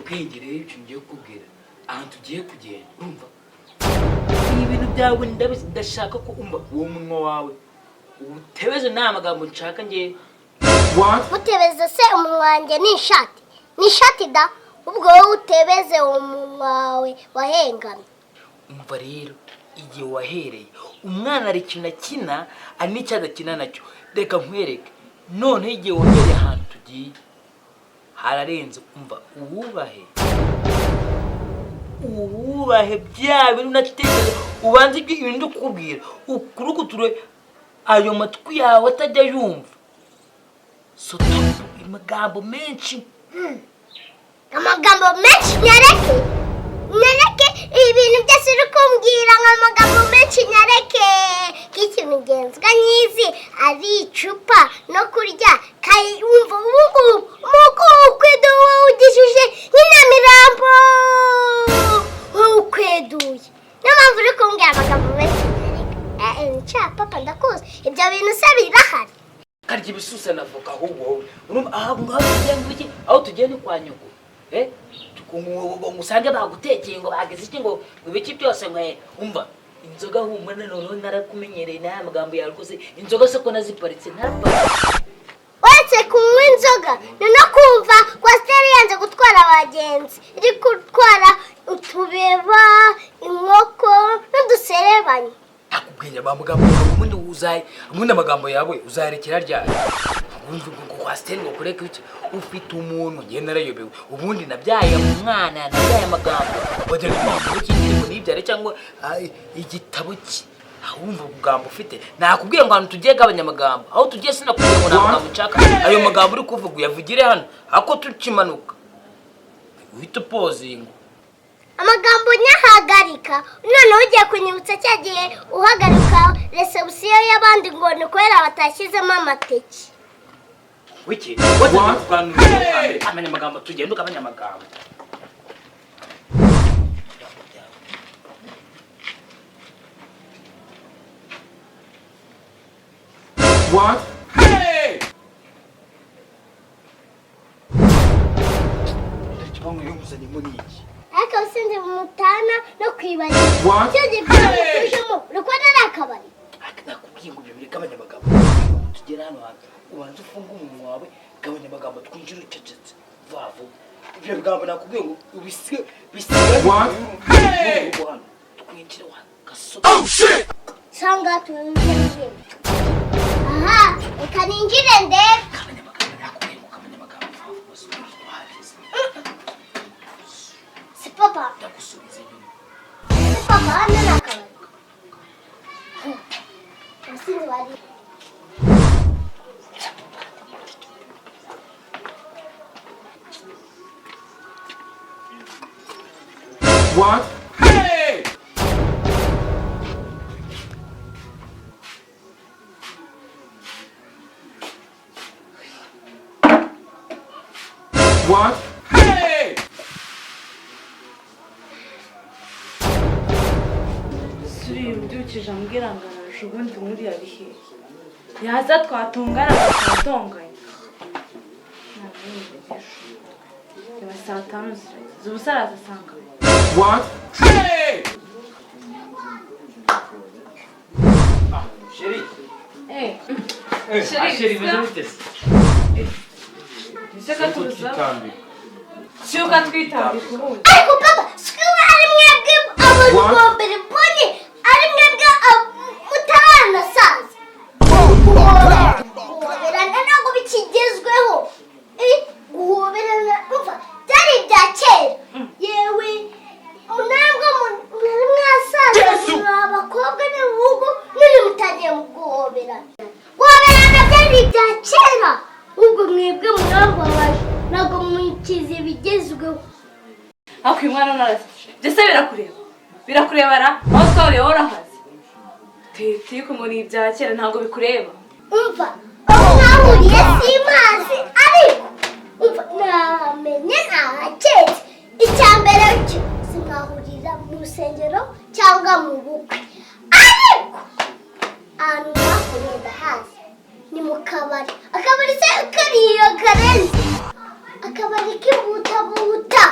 bwenge rero icyo ngiye kubwira ahantu tugiye kugenda urumva ibintu byawe ndashaka ko umva uwo munwa wawe utebeze nta magambo nshaka ngiye utebeze se umunwa wanjye ni ishati da ubwo wowe utebeze uwo munwa wawe wahengamye umva rero igihe wahereye umwana ari kina ari n'icyaga kina nacyo reka nkwereke none igihe wahereye ahantu tugiye hararenze umva uwubahe bya bintu natekereza ubanze ibintu ndikubwira ukurukuture ayo matwi yawe atajya yumva so amagambo menshi nyareke ibintu byose uri kumbwira nk'amagambo menshi nyareke k'ikintu ngenzwa nyizi ari icupa no kurya wumva ubungubu ukwedu wowe ugishije nk'inamirambo wowe ukweduye niyo mpamvu uri kumbwira amagambo menshi nyareke ncya papa ndakuzi ibyo bintu se birahari karya ibisusa navuga ahubwo wowe aho tugiye ni kwa nyoko musange bagutekeye ngo bageze iki ngo ibiki byose mwe umva inzoga humura noneho narakumenyereye n'aya magambo yawe rwose inzoga se ko naziparitse ntaparitse uretse kunywa inzoga ni no kumva kwasiteri yanze gutwara abagenzi iri gutwara utubeba inkoko n'uduserebanye akubwira amagambo yawe ubundi amagambo yawe uzarekera ryari ubundi kwasiteri ngo kureka iki ufite umuntu ngiye narayobewe ubundi nabyaye umwana nabyaye amagambo wajya n'igitabo cy'indirimbo n'ibyare cyangwa igitabo cye ahumva ubugambo ufite nakubwiye ngo ahantu tugiye gabanya amagambo aho tugiye sinakubwiye ngo nta magambo nshaka ayo magambo uri kuvuga uyavugire hano ako tukimanuka uhita upozinga amagambo nyahagarika noneho ugiye kunyibutsa cya gihe uhagarika resebusiyo y'abandi ngo ni kubera batashyizemo amateke wiki wajya amenya amagambo tugenda ukabanya amagambo What? Hey! Aka usinde mutana no kwibagirwa cyo gipfamo rukwanda nakabari nakubwiye ngo bibiri kabanya amagambo tugera hano hantu ubanza ufunga umunwa wawe gabanya amagambo twinjira ucecetse vavu ibyo bigambo nakubwiye ngo ubisiga twinjira wa gaso Oh shit! sanga twinjire aha reka ninjire nde kabanya amagambo nakubwiye ngo kabanya amagambo vavu bose twahageze si papa ndagusubiza inyuma papa hano nakabari usinde bari What? Hey! What? Hey! Suri ubyukije ambwira ngo araje ubundi muri ari hehe yaza twatungana twatonganya Reba saa tanu zirageze ubu saraza asanga What? Hey! Chérie. Chérie, vous invitez. C'est quand tu le sais. Si on quand tu t'as dit comment? Ariko papa sikwa ari mwebwe abogombere poni ari mwebwe mutarana saza guhoberana ntabwo bikigezweho guhoberana umva byari ibya kera yewe ntabwo muri mwasaza abakobwa n'ubugu none mutangiye mu guhoberana byari ibya kera ubwo mwebwe mwababaje ntabwo mukize bigezweho ako uyu mwana narazi byose birakurebara aho twahuriye warahazi tiko ngo ni ibya kera ntabwo bikureba umva aho mwahuriye simazi ariko umva namenye ntahaketse icya mbere cyo simwahurira mu rusengero cyangwa mu bukwe ariko niyo karenzi akabari k'ibutabuta.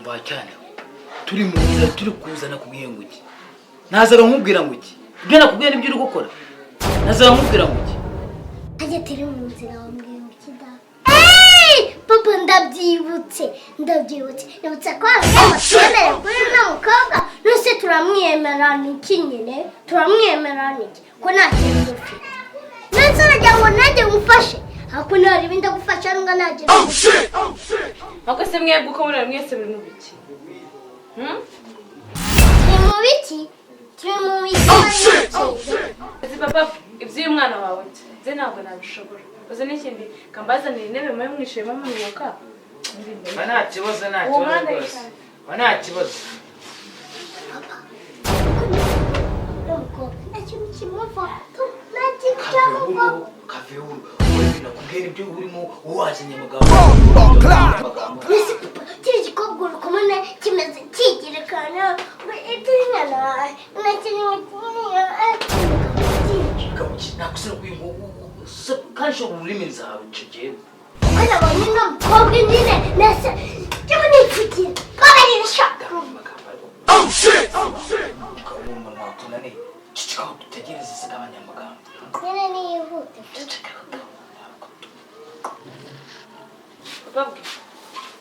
Mba cyane turi mu nzira turi kuzana kubwiye ngo iki nazaga nkubwira ngo iki ibyo nakubwiye nibyo uri gukora nazaga nkubwira ngo iki ajya turi mu nzira wambwiye ngo iki da papa ndabyibutse nibutse ko twemere kuri uno mukobwa nose turamwemerana iki nyine turamwemerana iki ko nta kintu dufite ndetse nagira ngo nanjye ngufashe ako nari ibindi gufasha nubwo nagira ako se mwebwe uko muri mwese muri mu biki turi mu biki ese papa iby'uyu mwana wawe nze ntabwo nabishobora uzi n'ikindi kambazanira intebe muri mwishima mu mwuka nta kibazo rwose nta kibazo kavehuru nakubwira ibyo urimo wazanye amagambo kiri gikobwa urukomane kimeze kigerekana nakusira kuyimu kandi ushobora ururimi nzarucegera nabonye uno mukobwa nyine nese cyo n'ikigira babarira shaka umunwa tunaniye cicikaho dutegereze zigabanya amagambo nyine niyihute babwe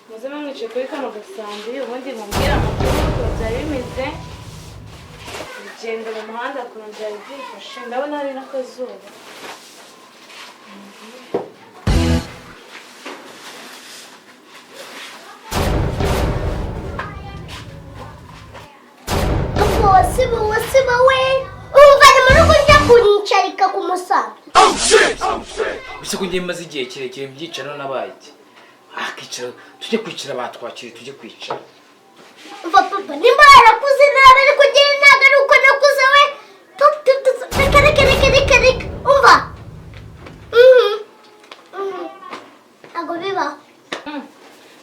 muze mwicaye kuri kano gasambi ubundi mubwire amakuru uko byari bimeze urugendo mu muhanda ukuntu byari byifashe ndabona hari n'akazuba wasiba we umuvanye mu rugo njya kunyicarika ku musambi ese ko ngiye maze igihe kirekire mbyicaro n'abaye iki akicaro tujye kwicara batwakire tujye kwicara umva papa nimba yarakuze nabi ariko ugira ntabwo ari uko nakuze we reka umva ntabwo bibaho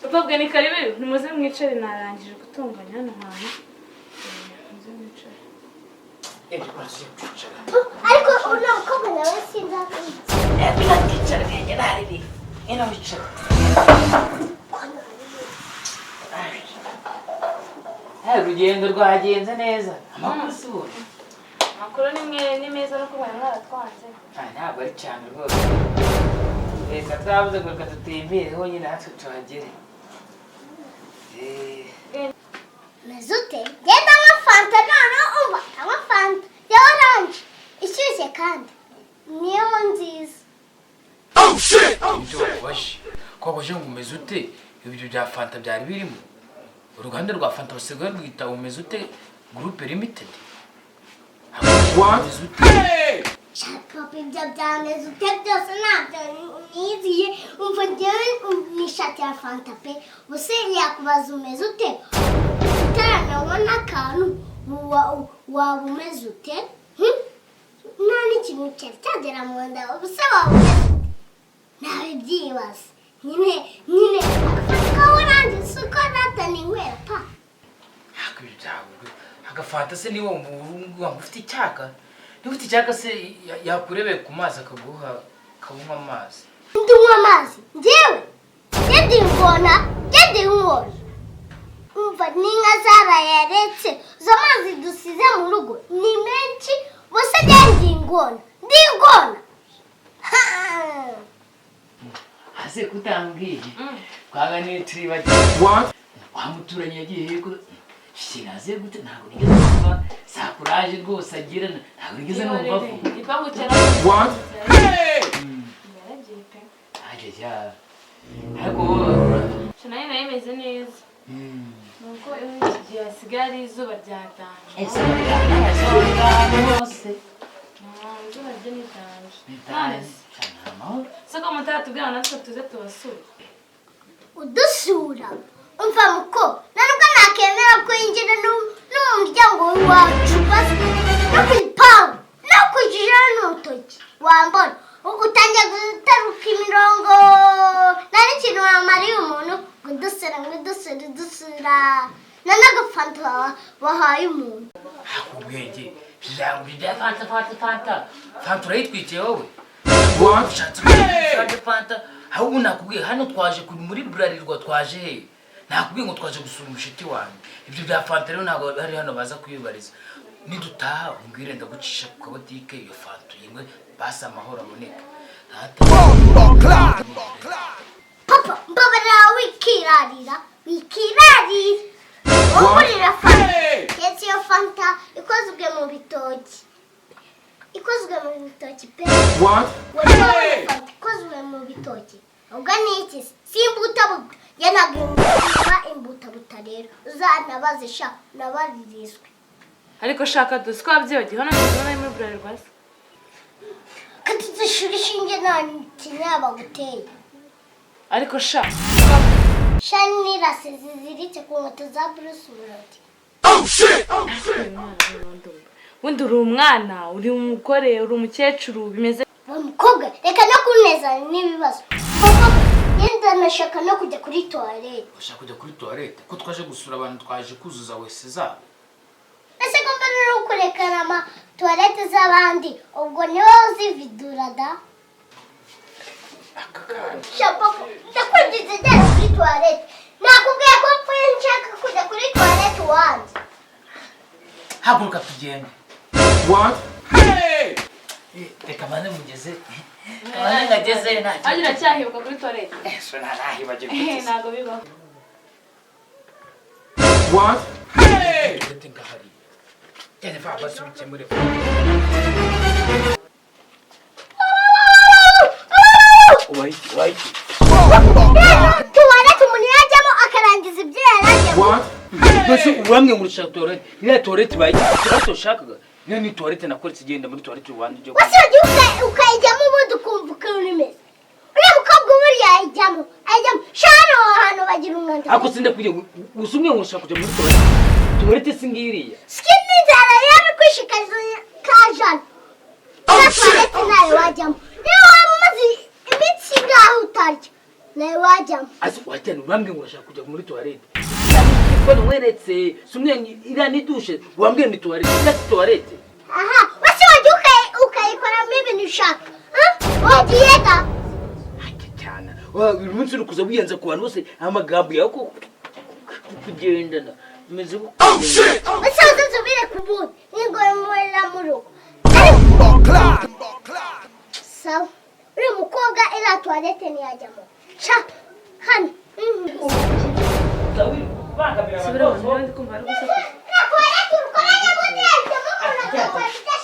papa bwe ni karibu nimuze mwicare narangije gutunganya hano hantu muze mwicare ariko uno mukobwa nawe sinzakwica twicara bwenge ntarebe ino wicara urugendo rwagenze neza amakuru si ubu amakuru ni meza no kubona mwaratwanze ntabwo ari cyane rwose leta twavuze ngo reka dutembereho nyine natwe tuhagere meze ute genda nywa fanta noneho umva anywa fanta ya oranje ishyushye kandi niyo nziza ibyo wabaje ngo umeze ute ibyo bya fanta byari birimo uruganda rwa fanta basigaye rwita umeze ute groupe limited papa ibyo byameze ute byose ntabyo niziye umva njyewe nishati ya fanta pe ubuse yakubaza umeze ute utarananywa n'akantu waba umeze ute nta n'ikintu cyari cyagera mu nda ubuse waba umeze ute nawe byibaza nyine agafata ka oranje si uko natana inywera pa agafanta se niba wumva ufite icyaka niba ufite icyaka se yakurebeye ku mazi akaguha kabunywa amazi ndinywa amazi njyewe ngende ingona umva n'inka zarayaretse izo mazi dusize mu rugo ni menshi bose ngende ingona hase kutambwiye twaganiriye turi bake wamuturanye yagiye yego sinaze gute ntabwo nigeze numva sakuraje rwose agira ntabwo nigeze numva igipangu What? Hey! aje ariko nayo imeze neza nuko iki gihe hasigaye ari izuba ryatanje izuba hose izuba ryo nitanje siko mutatubwira natwe tuze tubasura udusura umva muko nubwo nakemera kwinjira n'umuryango wacu basi no kwipangu no kujira n'urutoki wambona ugutangiye gutaruka imirongo nta n'ikintu wamariye umuntu ngo dusura na n'agafanta wahaye umuntu ubwenge bya fanta urayitwikiye wowe What? Ushatse fanta ahubwo nakubwiye hano twaje muri burarirwa twaje he nakubwiye ngo twaje gusura umushiti wanjye ibyo bya fanta rero ntabwo bari hano baza kuyibariza nidutaha umbwire ndagucisha ku kabotike iyo fanta yimwe basa amahoro aboneka papa mbabarira wikirarira ugurira fanta yesi iyo fanta ikozwe mu bitoki pe What? fanta ikozwe mu bitoki ubwo ni iki simbutabuta yanagimba imbutabuta rero uzanabaze sha nabaririzwe ariko shaka dusi ko ababyeyi hano tuzona muri burarirwa se katuzishura ishinge nta kinyaba guteye ariko sha nirase ziziritse ku nkweto za Bruce Melody. Oh shit! wundi uri umwana uri umugore uri umukecuru bimeze Mukobwa reka no kuneza n'ibibazo yenda nashaka no kujya kuri toilette. Ushaka kujya kuri toilette ko twaje gusura abantu twaje kuzuza wese zabo Ese ko mbona ukurekana ama toilette z'abandi ubwo niwe uzividura da akakana Shapa ndakwigize cyane kuri toilette nakubwiye ko mfuye nshaka kujya kuri toilette wanjye haguruka tugende What? Hey! reka maze mugeze kandi ngageze nta agira cyahibuka kuri toilette so narahibaje ntago bibaho What? Hey! gute ngahari cyane fa basubitse muri Wait. toilette umuntu yajyamo akarangiza ibyo yarajyamo What? Bose uramwe ngo ushaka toilette iriya toilette bayito ushakaga niyo ni toilette nakoretse igenda muri toilette rwanda ryo wase ukayijyamo ubundi ukumva ukuntu imeze uriya mukobwa buriya ayijyamo shano ahantu bagira umwanda ako sinde kujya usumwe ngo ushaka kujya muri toilette singiriya sikini nzara yawe kwishikariza kajana toilette nayo wajyamo niyo waba umaze iminsi ngaho utarya nayo wajyamo asi watene uramwe ngo ushaka kujya muri toilette ko nweretse sumwe iriya ni dushe wambwiye ni toilette aha wase wajya ukayikoramo ibintu ushaka wagiye da cyane uyu munsi uri kuza wiyenza ku bantu bose amagambo yawe ko kugendana meze wase wazazubire ku bundi n'ingoro murira mu rugo sawa uriya mukobwa iriya toilette ntiyajyamo sha hano subira mu nzu ndi kumva ari gusakuza iriya toilette urukoranye bundi yajyamo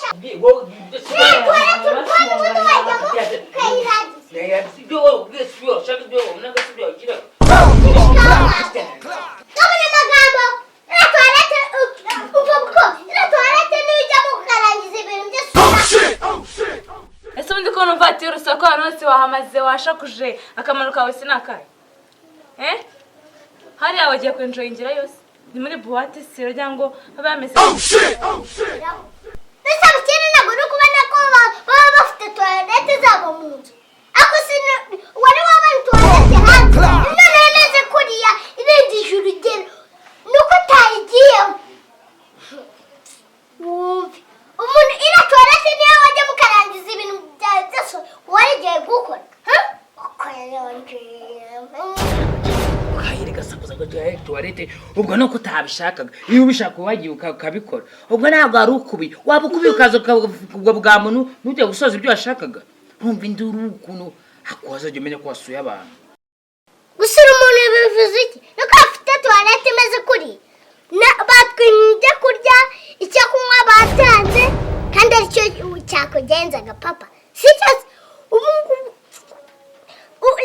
ese ubundi ko numva ati urusaku ahantu hose wahamaze washakuje akamaro kawe sinakaye hariya wagiye kwenjoyingira yose ni muri buwate siro cyangwa baba bameze toilette zabo mu nzu ako wari wabona toilette hanze none yemeze kuriya irengeje urugero nuko utayigiyemo wumve umuntu iriya toilette niyo wajya mukarangiza ibintu byawe byose warigiye gukora ukayireka sakuza ngo jya toilette ubwo nuko utabishakaga iyo ubishaka wagiye ukabikora ubwo ntabwo ari ukubi waba ukubi ukaza ukabwa bwa muntu ntujya gusoza ibyo washakaga ntumva induru ukuntu hakuza jya umenya ko wasuye abantu gusura umuntu bivuze iki nuko afite toilette imeze kuri batwinye kurya icyo kunywa batanze kandi aricyo cyakugenzaga papa sicyo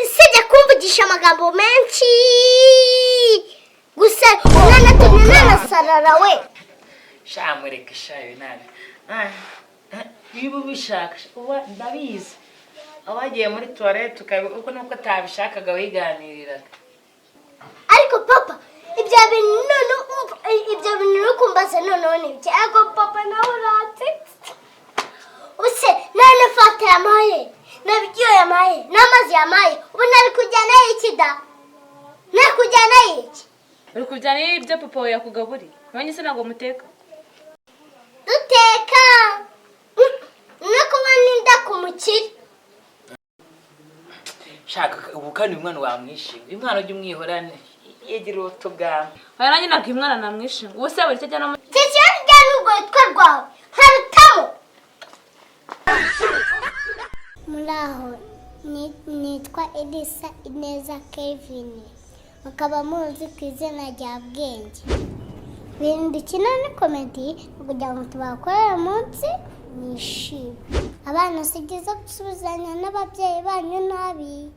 usibye kumvugisha amagambo menshi gusa umwana tumye nanasarara we shamureka shayo nabi niba ubishaka uba ndabizi abagiye muri toilette uko nuko atabishakaga wiganiriraga ariko papa ibyo bintu uri kumbaza noneho ni ibyo ariko papa nawe uratse use none fata yamaye nabiryo yamaye n'amazi yamaye ubu nari kujyana iki da nari kujyana iki uri kujyana ibyo papa we yakugaburiye none se ntabwo muteka duteka nuko baninda ku mukiri shaka ubu kandi umwana wamwishimye umwana ujye umwihorane yegera uto bwawe oya nanjye ntabwo uyu mwana namwishimye ubu se buri cyo ajyana Tijya rya n'ubwo rutwe rwawe nkarutamo. Muraho nitwa Elisa Ineza Kevin. Mukaba muzi ku izina rya Bwenge. Ibintu dukina ni komedi kugira ngo tubakorere munsi nishime. Abana si byiza gusubizanya n'ababyeyi banyu nabi.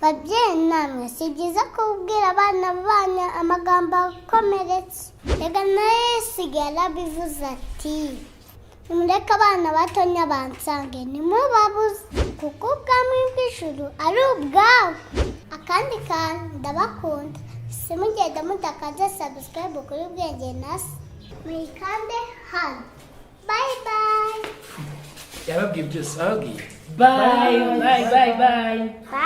Babyeyi namwe si byiza kubwira abana banyu amagambo akomeretse. Rega na Yesu yarabivuze ati nimureke abana batonya bansange ntimubabuze kuko ubwami bw'ijuru ari ubwabo. Akandi kantu ndabakunda simugenda mudakaze subscribe kuri Bwenge nasi muyikande hano. Bye bye. yababwiye byose ababwiye bye bye bye bye.